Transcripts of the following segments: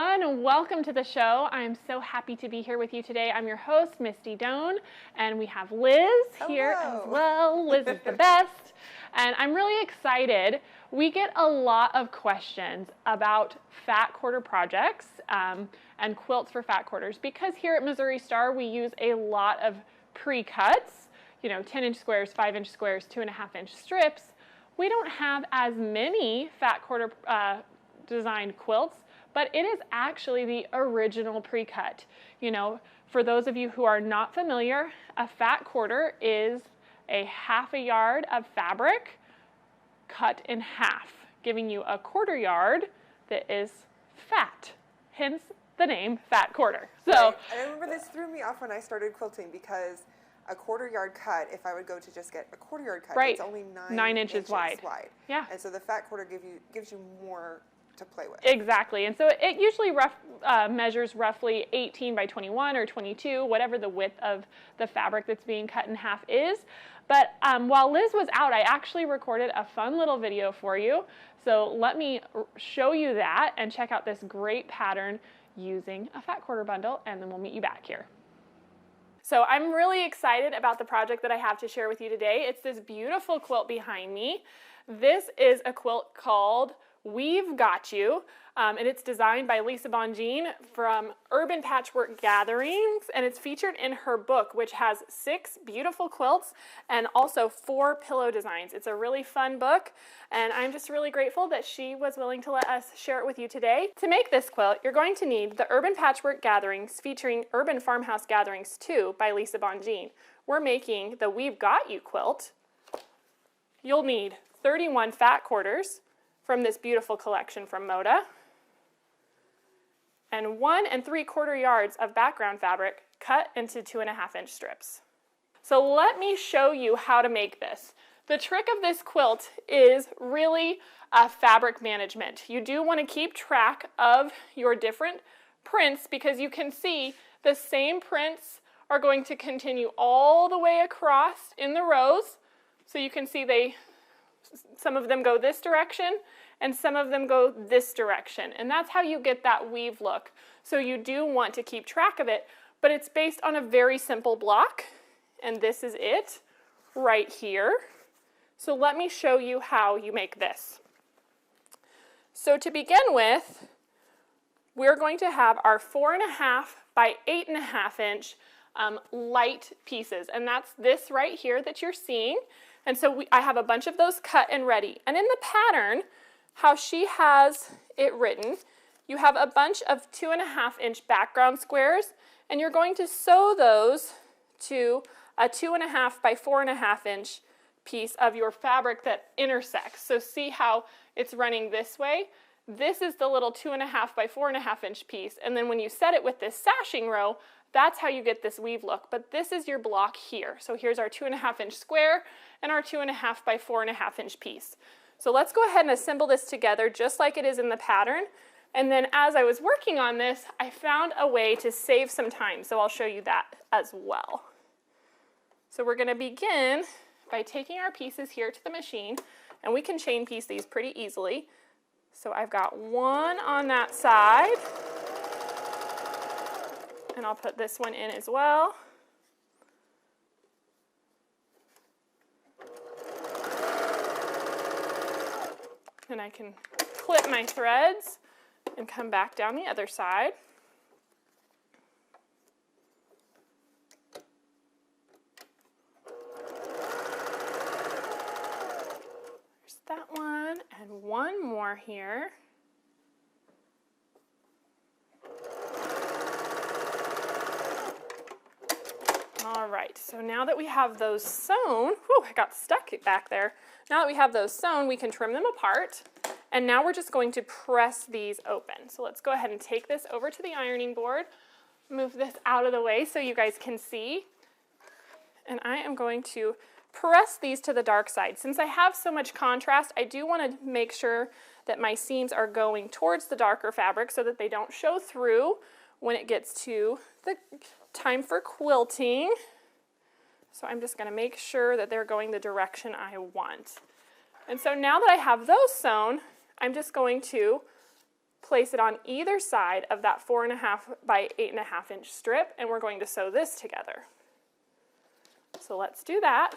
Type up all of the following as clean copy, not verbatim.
everyone, and welcome to the show. I'm so happy to be here with you today. I'm your host, Misty Doan, and we have Liz here as well. Liz is the best, and I'm really excited. We get a lot of questions about fat quarter projects and quilts for fat quarters because here at Missouri Star we use a lot of pre-cuts, 10-inch squares, 5-inch squares, 2.5-inch strips. We don't have as many fat quarter designed quilts, but it is actually the original pre-cut. For those of you who are not familiar, a fat quarter is a half a yard of fabric cut in half, giving you a quarter yard that is fat, hence the name fat quarter. So right. I remember this threw me off when I started quilting because a quarter yard cut, if I would go to just get a quarter yard cut, right. It's only 9 inches wide. Yeah. And so the fat quarter gives you more to play with. Exactly. And so it usually measures roughly 18 by 21 or 22, whatever the width of the fabric that's being cut in half is. But while Liz was out, I actually recorded a fun little video for you. So let me show you that and check out this great pattern using a fat quarter bundle, and then we'll meet you back here. So I'm really excited about the project that I have to share with you today. It's this beautiful quilt behind me. This is a quilt called We've Got You, and it's designed by Lisa Bonjean from Urban Patchwork Gatherings, and it's featured in her book, which has 6 beautiful quilts and also 4 pillow designs. It's a really fun book, and I'm just really grateful that she was willing to let us share it with you today. To make this quilt, you're going to need the Urban Patchwork Gatherings featuring Urban Farmhouse Gatherings 2 by Lisa Bonjean. We're making the We've Got You quilt. You'll need 31 fat quarters from this beautiful collection from Moda, and 1 3/4 yards of background fabric cut into 2.5-inch strips. So let me show you how to make this. The trick of this quilt is really fabric management. You do want to keep track of your different prints because you can see the same prints are going to continue all the way across in the rows. So you can see some of them go this direction and some of them go this direction, and that's how you get that weave look. So you do want to keep track of it, but it's based on a very simple block, and this is it right here. So let me show you how you make this. So to begin with, we're going to have our 4.5 by 8.5 inch light pieces, and that's this right here that you're seeing. And so I have a bunch of those cut and ready. And in the pattern, how she has it written, you have a bunch of 2.5-inch background squares, and you're going to sew those to a 2.5 by 4.5 inch piece of your fabric that intersects. So see how it's running this way? This is the little 2.5 by 4.5 inch piece, and then when you set it with this sashing row, that's how you get this weave look, but this is your block here. So here's our 2.5-inch square and our 2.5 by 4.5 inch piece. So let's go ahead and assemble this together just like it is in the pattern. And then as I was working on this, I found a way to save some time, so I'll show you that as well. So we're going to begin by taking our pieces here to the machine, and we can chain piece these pretty easily. So I've got one on that side, and I'll put this one in as well. And I can clip my threads and come back down the other side. There's that one, and one more here. All right, so now that we have those sewn, I got stuck back there. Now that we have those sewn, we can trim them apart. And now we're just going to press these open. So let's go ahead and take this over to the ironing board, move this out of the way so you guys can see. And I am going to press these to the dark side. Since I have so much contrast, I do want to make sure that my seams are going towards the darker fabric so that they don't show through when it gets to the time for quilting. So I'm just going to make sure that they're going the direction I want. And so now that I have those sewn, I'm just going to place it on either side of that 4.5 by 8.5 inch strip, and we're going to sew this together. So let's do that.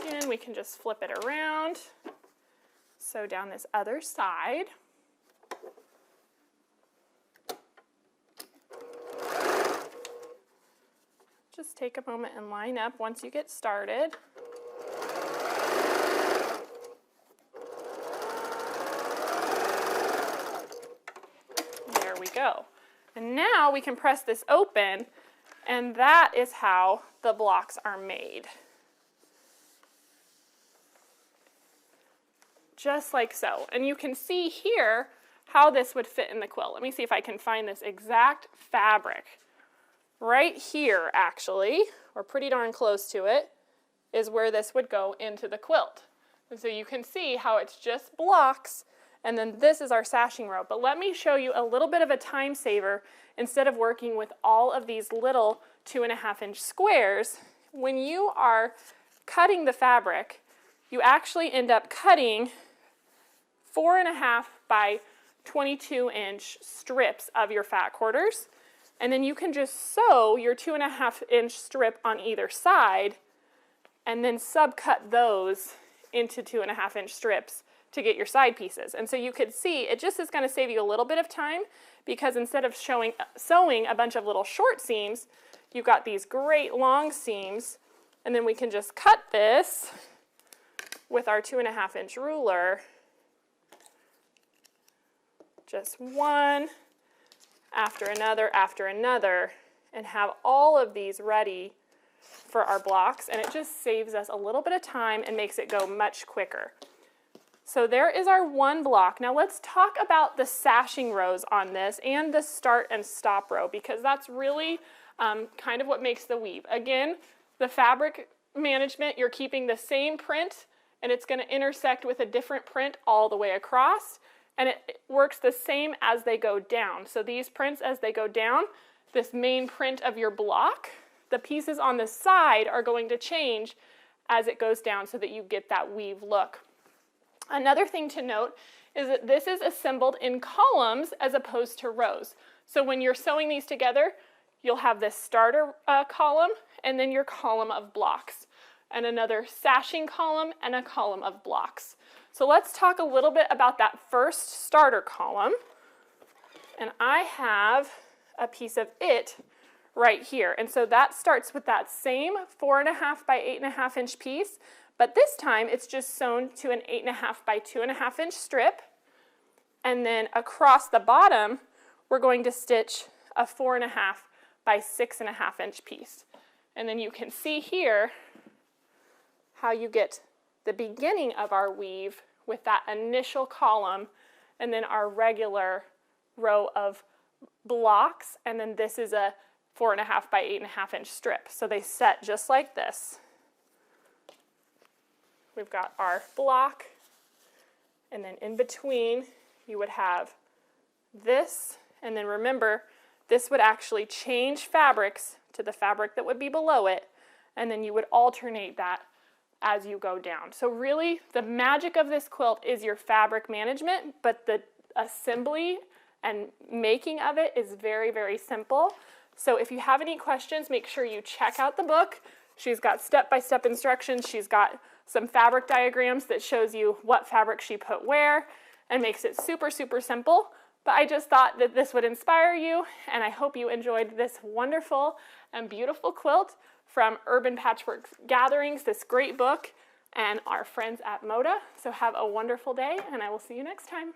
Again, we can just flip it around, sew down this other side. Just take a moment and line up once you get started. There we go. And now we can press this open, and that is how the blocks are made. Just like so. And you can see here how this would fit in the quilt. Let me see if I can find this exact fabric. Right here, actually, or pretty darn close to it, is where this would go into the quilt. And so you can see how it's just blocks, and then this is our sashing row. But let me show you a little bit of a time saver. Instead of working with all of these little 2.5 inch squares, when you are cutting the fabric, you actually end up cutting 4.5 by 22 inch strips of your fat quarters. And then you can just sew your 2.5 inch strip on either side and then subcut those into 2.5 inch strips to get your side pieces. And so you could see it just is going to save you a little bit of time, because instead of sewing a bunch of little short seams, you've got these great long seams, and then we can just cut this with our 2.5 inch ruler, just one after another, and have all of these ready for our blocks, and it just saves us a little bit of time and makes it go much quicker. So there is our one block. Now let's talk about the sashing rows on this and the start and stop row, because that's really kind of what makes the weave. Again, the fabric management, you're keeping the same print, and it's going to intersect with a different print all the way across. And it works the same as they go down. So these prints, as they go down, this main print of your block, the pieces on the side are going to change as it goes down so that you get that weave look. Another thing to note is that this is assembled in columns as opposed to rows. So when you're sewing these together, you'll have this starter column and then your column of blocks, and another sashing column and a column of blocks. So let's talk a little bit about that first starter column. And I have a piece of it right here. And so that starts with that same 4.5 by 8.5 inch piece, but this time it's just sewn to an 8.5 by 2.5 inch strip. And then across the bottom, we're going to stitch a 4.5 by 6.5 inch piece. And then you can see here how you get the beginning of our weave with that initial column, and then our regular row of blocks, and then this is a 4.5 by 8.5 inch strip. So they set just like this. We've got our block, and then in between you would have this, and then remember, this would actually change fabrics to the fabric that would be below it, and then you would alternate that as you go down. So really, the magic of this quilt is your fabric management, but the assembly and making of it is very, very simple. So if you have any questions, make sure you check out the book. She's got step-by-step instructions. She's got some fabric diagrams that shows you what fabric she put where and makes it super, super simple. But I just thought that this would inspire you, and I hope you enjoyed this wonderful and beautiful quilt from Urban Patchwork Gatherings, this great book, and our friends at Moda. So have a wonderful day, and I will see you next time.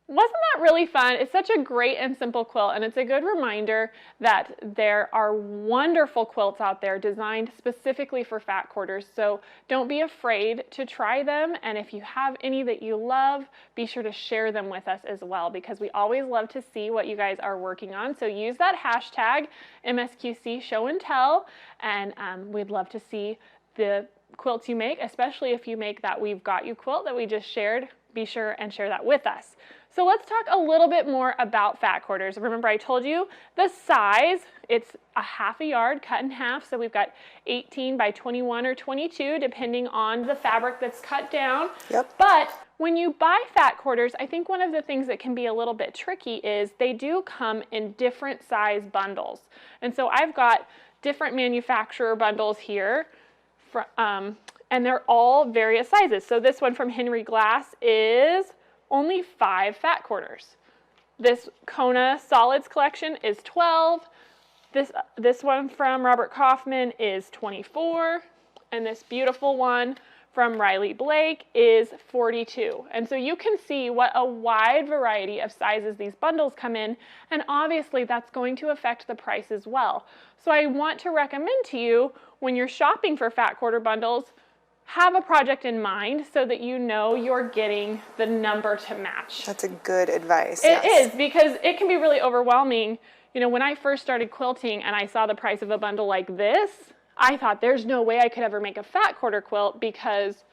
Wasn't that really fun? It's such a great and simple quilt, and it's a good reminder that there are wonderful quilts out there designed specifically for fat quarters. So don't be afraid to try them, and if you have any that you love, be sure to share them with us as well, because we always love to see what you guys are working on. So use that hashtag MSQC Show and Tell, and we'd love to see the quilts you make, especially if you make that We've Got You quilt that we just shared be sure and share that with us. So let's talk a little bit more about fat quarters. Remember, I told you the size, it's a half a yard cut in half. So we've got 18 by 21 or 22, depending on the fabric that's cut down. Yep. But when you buy fat quarters, I think one of the things that can be a little bit tricky is they do come in different size bundles. And so I've got different manufacturer bundles here, and they're all various sizes. So this one from Henry Glass is only 5 fat quarters. This Kona Solids collection is 12. This one from Robert Kaufman is 24. And this beautiful one from Riley Blake is 42. And so you can see what a wide variety of sizes these bundles come in, and obviously that's going to affect the price as well. So I want to recommend to you, when you're shopping for fat quarter bundles, have a project in mind so that you know you're getting the number to match. That's a good advice. It is, because it can be really overwhelming. You know, when I first started quilting and I saw the price of a bundle like this, I thought there's no way I could ever make a fat quarter quilt, because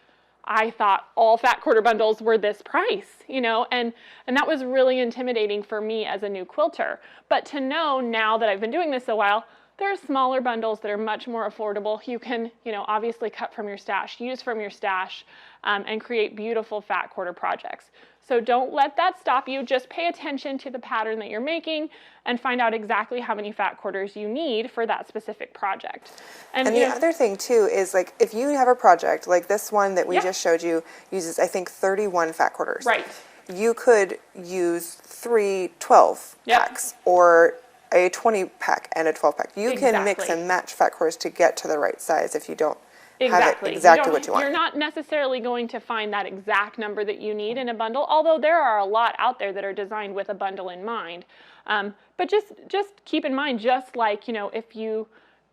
I thought all fat quarter bundles were this price, you know, and that was really intimidating for me as a new quilter. But to know now that I've been doing this a while, there are smaller bundles that are much more affordable. You can, you know, obviously cut from your stash, use from your stash, and create beautiful fat quarter projects. So don't let that stop you. Just pay attention to the pattern that you're making and find out exactly how many fat quarters you need for that specific project. And the other thing too is, like, if you have a project like this one that we just showed you uses, I think, 31 fat quarters. Right. You could use 3 12 packs, or a 20 pack and a 12 pack. You can mix and match fat quarters to get to the right size if you don't have it exactly what you want. You're not necessarily going to find that exact number that you need in a bundle, although there are a lot out there that are designed with a bundle in mind. But just keep in mind, just like, you know, if you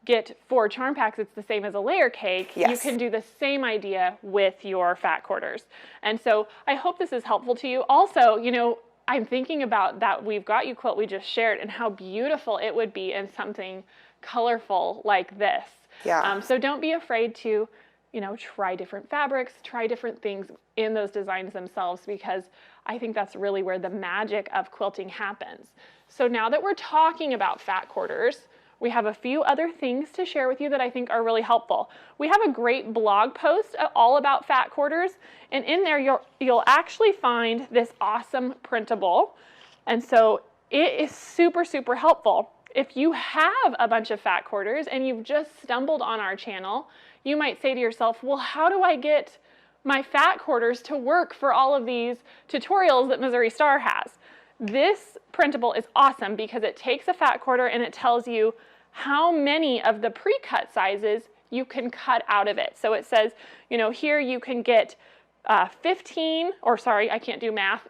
get 4 charm packs, it's the same as a layer cake. Yes. You can do the same idea with your fat quarters. And so I hope this is helpful to you. Also, you know, I'm thinking about that We've Got You quilt we just shared and how beautiful it would be in something colorful like this. Yeah. So don't be afraid to, you know, try different fabrics, try different things in those designs themselves, because I think that's really where the magic of quilting happens. So now that we're talking about fat quarters, we have a few other things to share with you that I think are really helpful. We have a great blog post all about fat quarters, and in there you'll actually find this awesome printable. And so it is super, super helpful. If you have a bunch of fat quarters and you've just stumbled on our channel, you might say to yourself, well, how do I get my fat quarters to work for all of these tutorials that Missouri Star has? This printable is awesome because it takes a fat quarter and it tells you how many of the pre-cut sizes you can cut out of it. So it says, you know, here you can get 15, or sorry, I can't do math,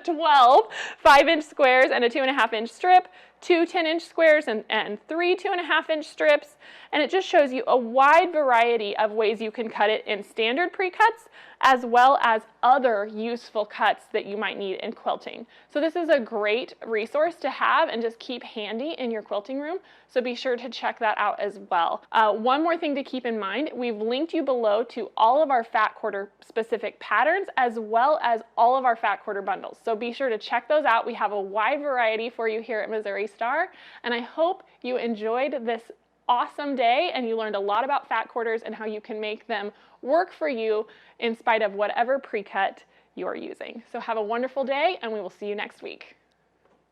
12 5-inch squares and a 2.5-inch strip, 2 10-inch squares and 3 2.5-inch strips. And it just shows you a wide variety of ways you can cut it in standard pre-cuts, as well as other useful cuts that you might need in quilting. So this is a great resource to have and just keep handy in your quilting room. So be sure to check that out as well. One more thing to keep in mind, we've linked you below to all of our fat quarter specific patterns, as well as all of our fat quarter bundles. So be sure to check those out. We have a wide variety for you here at Missouri Star, and I hope you enjoyed this awesome day and you learned a lot about fat quarters and how you can make them work for you in spite of whatever pre-cut you're using. So have a wonderful day, and we will see you next week.